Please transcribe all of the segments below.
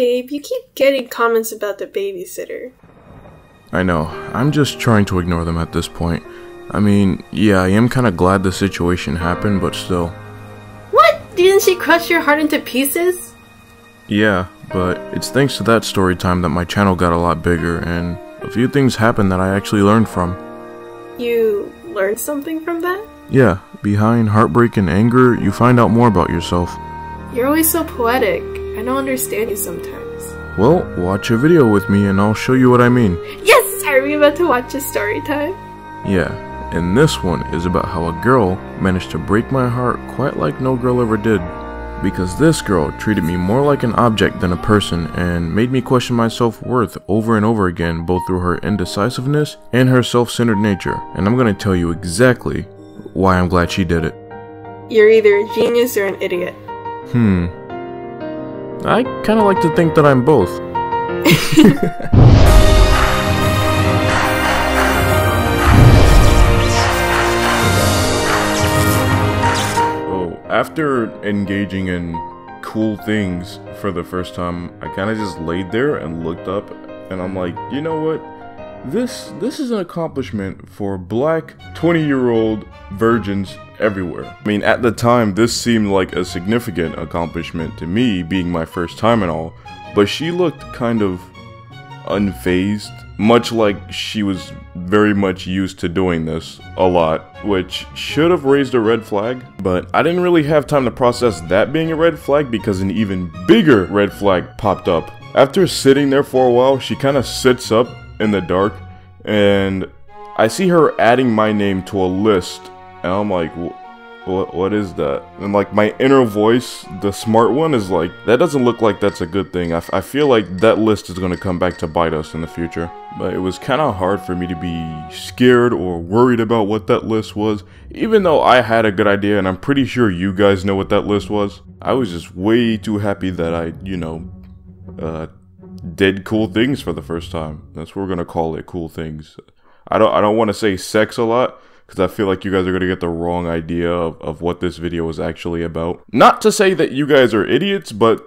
Babe, you keep getting comments about the babysitter. I know, I'm just trying to ignore them at this point. I mean, yeah, I am kinda glad the situation happened, but still. What? Didn't she crush your heart into pieces? Yeah, but it's thanks to that story time that my channel got a lot bigger, and a few things happened that I actually learned from. You learned something from that? Yeah, behind heartbreak and anger, you find out more about yourself. You're always so poetic. I don't understand you sometimes. Well, watch a video with me and I'll show you what I mean. Yes! Are we about to watch a story time? Yeah, and this one is about how a girl managed to break my heart quite like no girl ever did. Because this girl treated me more like an object than a person and made me question my self-worth over and over again, both through her indecisiveness and her self-centered nature. And I'm gonna tell you exactly why I'm glad she did it. You're either a genius or an idiot. I kinda like to think that I'm both. After engaging in cool things for the first time, I kind of just laid there and looked up, and I'm like, you know what? This is an accomplishment for black 20-year-old virgins everywhere. I mean, at the time, this seemed like a significant accomplishment to me, being my first time and all, but she looked kind of unfazed, much like she was very much used to doing this a lot, which should have raised a red flag, but I didn't really have time to process that being a red flag because an even bigger red flag popped up. After sitting there for a while, she kind of sits up in the dark, and I see her adding my name to a list, and I'm like, what is that? And like my inner voice, the smart one, is like, that doesn't look like that's a good thing. I feel like that list is going to come back to bite us in the future. But it was kind of hard for me to be scared or worried about what that list was, even though I had a good idea, and I'm pretty sure you guys know what that list was. I was just way too happy that I, did cool things for the first time. That's what we're going to call it, cool things. I don't want to say sex a lot, because I feel like you guys are going to get the wrong idea of what this video is actually about. Not to say that you guys are idiots, but,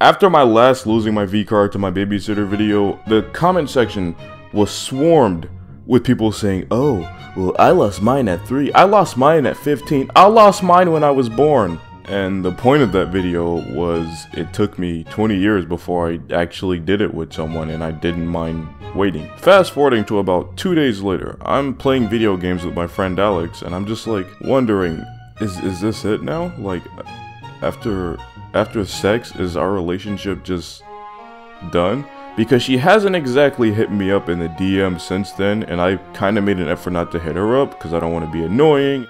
after my last losing my V-card to my babysitter video, the comment section was swarmed with people saying, oh, well, I lost mine at 3, I lost mine at 15, I lost mine when I was born. And the point of that video was it took me 20 years before I actually did it with someone, and I didn't mind waiting. Fast forwarding to about 2 days later, I'm playing video games with my friend Alex, and I'm just like wondering, is this it now? Like, after sex, is our relationship just done? Because she hasn't exactly hit me up in the DM since then, and I kind of made an effort not to hit her up because I don't want to be annoying.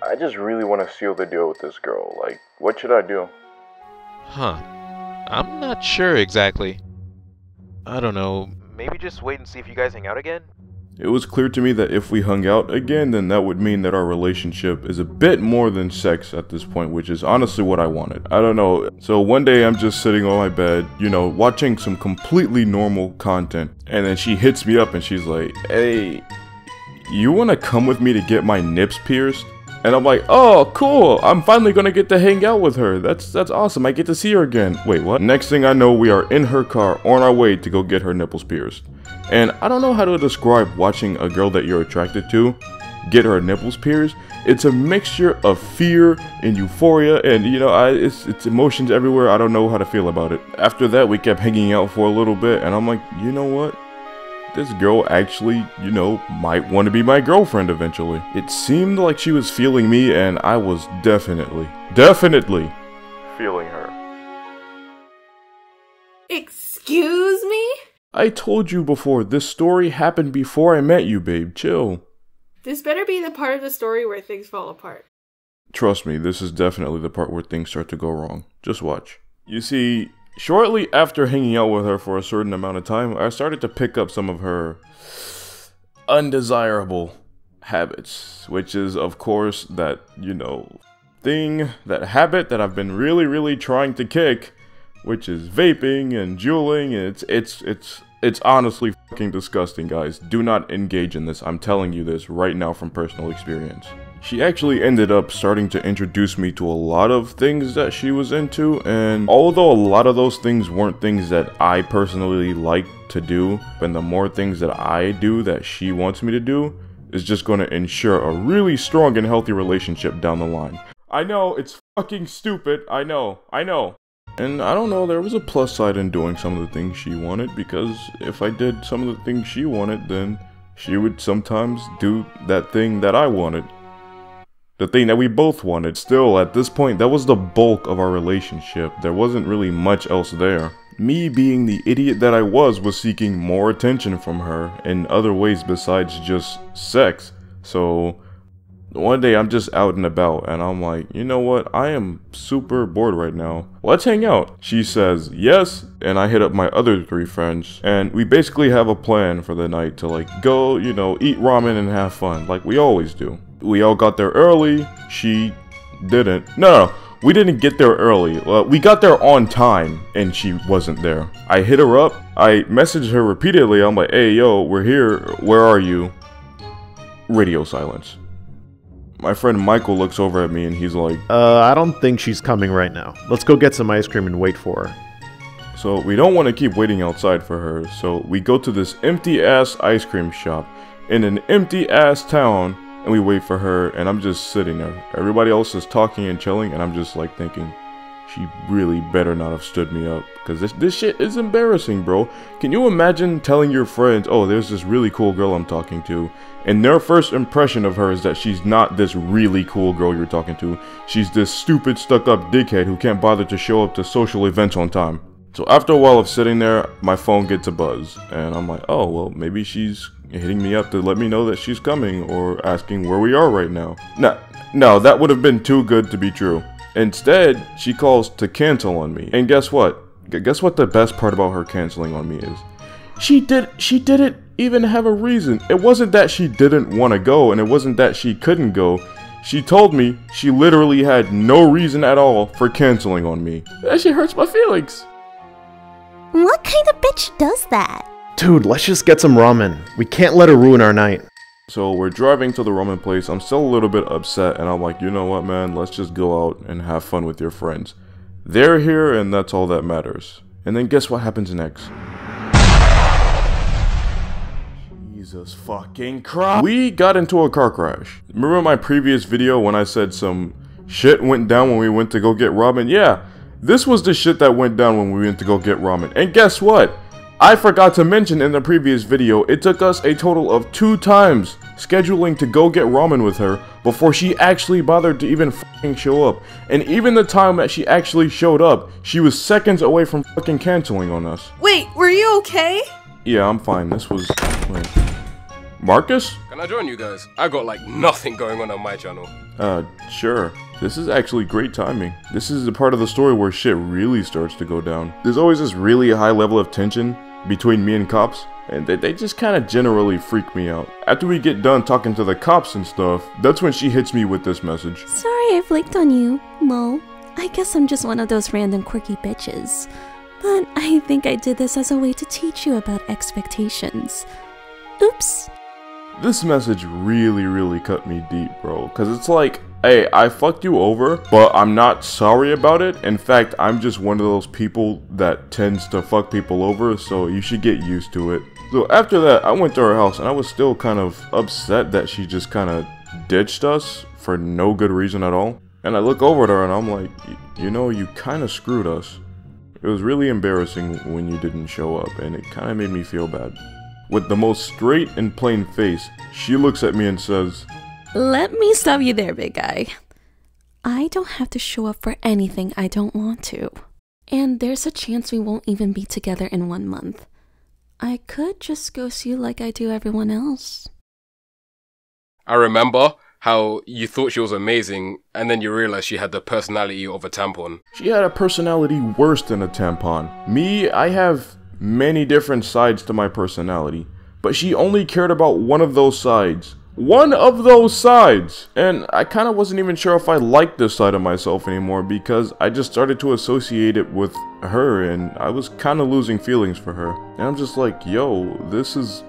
I just really want to seal the deal with this girl. Like, what should I do? Huh. I'm not sure exactly. I don't know. Maybe just wait and see if you guys hang out again? It was clear to me that if we hung out again, then that would mean that our relationship is a bit more than sex at this point, which is honestly what I wanted. I don't know. So one day I'm just sitting on my bed, watching some completely normal content, and then she hits me up and she's like, hey, you want to come with me to get my nips pierced? And I'm like, oh, cool, I'm finally gonna get to hang out with her. That's awesome, I get to see her again. Wait, what? Next thing I know, we are in her car on our way to go get her nipples pierced. And I don't know how to describe watching a girl that you're attracted to get her nipples pierced. It's a mixture of fear and euphoria, and it's emotions everywhere. I don't know how to feel about it. After that, we kept hanging out for a little bit, and I'm like, you know what? This girl actually, might want to be my girlfriend eventually. It seemed like she was feeling me, and I was definitely feeling her. Excuse me? I told you before, this story happened before I met you, babe. Chill. This better be the part of the story where things fall apart. Trust me, this is definitely the part where things start to go wrong. Just watch. You see, shortly after hanging out with her for a certain amount of time, I started to pick up some of her undesirable habits, which is, of course, that, that habit that I've been really trying to kick, which is vaping and juuling. It's honestly fucking disgusting, guys. Do not engage in this. I'm telling you this right now from personal experience. She actually ended up starting to introduce me to a lot of things that she was into, and although a lot of those things weren't things that I personally like to do, and the more things that I do that she wants me to do is just going to ensure a really strong and healthy relationship down the line. I know, it's fucking stupid, I know. And I don't know, there was a plus side in doing some of the things she wanted, because if I did some of the things she wanted, then she would sometimes do that thing that I wanted. The thing that we both wanted. Still, at this point, that was the bulk of our relationship. There wasn't really much else there. Me being the idiot that I was seeking more attention from her in other ways besides just sex. So one day I'm just out and about and I'm like, you know what, I am super bored right now. Let's hang out. She says yes, and I hit up my other 3 friends and we basically have a plan for the night to like go, you know, eat ramen and have fun like we always do. We all got there early. She didn't. No, we didn't get there early. We got there on time and she wasn't there. I hit her up. I messaged her repeatedly. I'm like, hey, yo, we're here. Where are you? Radio silence. My friend Michael looks over at me and he's like, I don't think she's coming right now. Let's go get some ice cream and wait for her. So we don't want to keep waiting outside for her. So we go to this empty ass ice cream shop in an empty ass town. And we wait for her, and I'm just sitting there. Everybody else is talking and chilling, and I'm just like thinking, she really better not have stood me up. Because this shit is embarrassing, bro. Can you imagine telling your friends, oh, there's this really cool girl I'm talking to, and their first impression of her is that she's not this really cool girl you're talking to. She's this stupid, stuck-up dickhead who can't bother to show up to social events on time. So after a while of sitting there, my phone gets a buzz, and I'm like, oh, well, maybe she's hitting me up to let me know that she's coming or asking where we are right now. No, that would have been too good to be true. Instead, she calls to cancel on me. And guess what? Guess what the best part about her canceling on me is? She didn't even have a reason. It wasn't that she didn't want to go and it wasn't that she couldn't go. She told me she literally had no reason at all for canceling on me. That shit hurts my feelings. What kind of bitch does that? Dude, let's just get some ramen. We can't let her ruin our night. So we're driving to the ramen place. I'm still a little bit upset and I'm like, you know what, man, let's just go out and have fun with your friends. They're here and that's all that matters. And then guess what happens next? Jesus fucking Christ. We got into a car crash. Remember my previous video when I said some shit went down when we went to go get ramen? Yeah, this was the shit that went down when we went to go get ramen. And guess what? I forgot to mention in the previous video, it took us a total of 2 times scheduling to go get ramen with her before she actually bothered to even fucking show up. And even the time that she actually showed up, she was seconds away from fucking canceling on us. Wait, were you okay? Yeah, I'm fine. This was... Wait. Marcus? Can I join you guys? I got like nothing going on my channel. Sure. This is actually great timing. This is the part of the story where shit really starts to go down. There's always this really high level of tension between me and cops, and they just kind of generally freak me out. After we get done talking to the cops and stuff, that's when she hits me with this message. Sorry I flaked on you, lol. I guess I'm just one of those random quirky bitches. But I think I did this as a way to teach you about expectations. Oops. This message really cut me deep, bro. Cause it's like, hey, I fucked you over, but I'm not sorry about it. In fact, I'm just one of those people that tends to fuck people over, so you should get used to it. So after that, I went to her house and I was still kind of upset that she just kind of ditched us for no good reason at all. And I look over at her and I'm like, you know, you kind of screwed us. It was really embarrassing when you didn't show up, and it kind of made me feel bad. With the most straight and plain face, she looks at me and says, Let me stop you there, big guy. I don't have to show up for anything I don't want to. And there's a chance we won't even be together in 1 month. I could just ghost you like I do everyone else. I remember how you thought she was amazing, and then you realized she had the personality of a tampon. She had a personality worse than a tampon. Me, I have many different sides to my personality, but she only cared about one of those sides. One of those sides! And I kind of wasn't even sure if I liked this side of myself anymore because I just started to associate it with her and I was kind of losing feelings for her. And I'm just like, yo, this is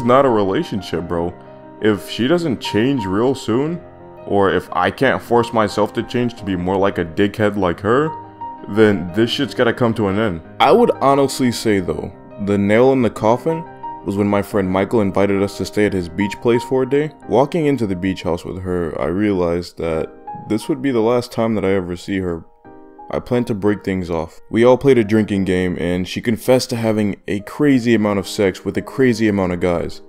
not a relationship, bro. If she doesn't change real soon, or if I can't force myself to change to be more like a dickhead like her, then this shit's gotta come to an end. I would honestly say though, the nail in the coffin was when my friend Michael invited us to stay at his beach place for a day. Walking into the beach house with her, I realized that this would be the last time that I ever see her. I planned to break things off. We all played a drinking game and she confessed to having a crazy amount of sex with a crazy amount of guys.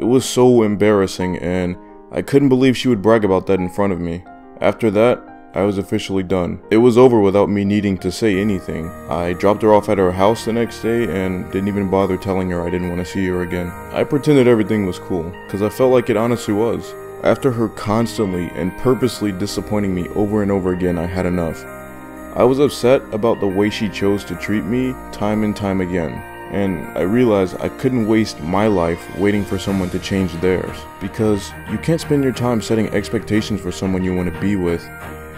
It was so embarrassing and I couldn't believe she would brag about that in front of me. After that, I was officially done. It was over without me needing to say anything. I dropped her off at her house the next day and didn't even bother telling her I didn't want to see her again. I pretended everything was cool, because I felt like it honestly was. After her constantly and purposely disappointing me over and over again, I had enough. I was upset about the way she chose to treat me time and time again, and I realized I couldn't waste my life waiting for someone to change theirs, because you can't spend your time setting expectations for someone you want to be with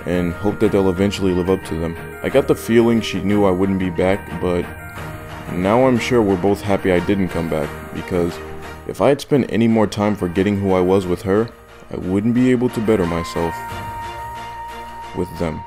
and hope that they'll eventually live up to them. I got the feeling she knew I wouldn't be back, but now I'm sure we're both happy I didn't come back, because if I had spent any more time forgetting who I was with her, I wouldn't be able to better myself with them.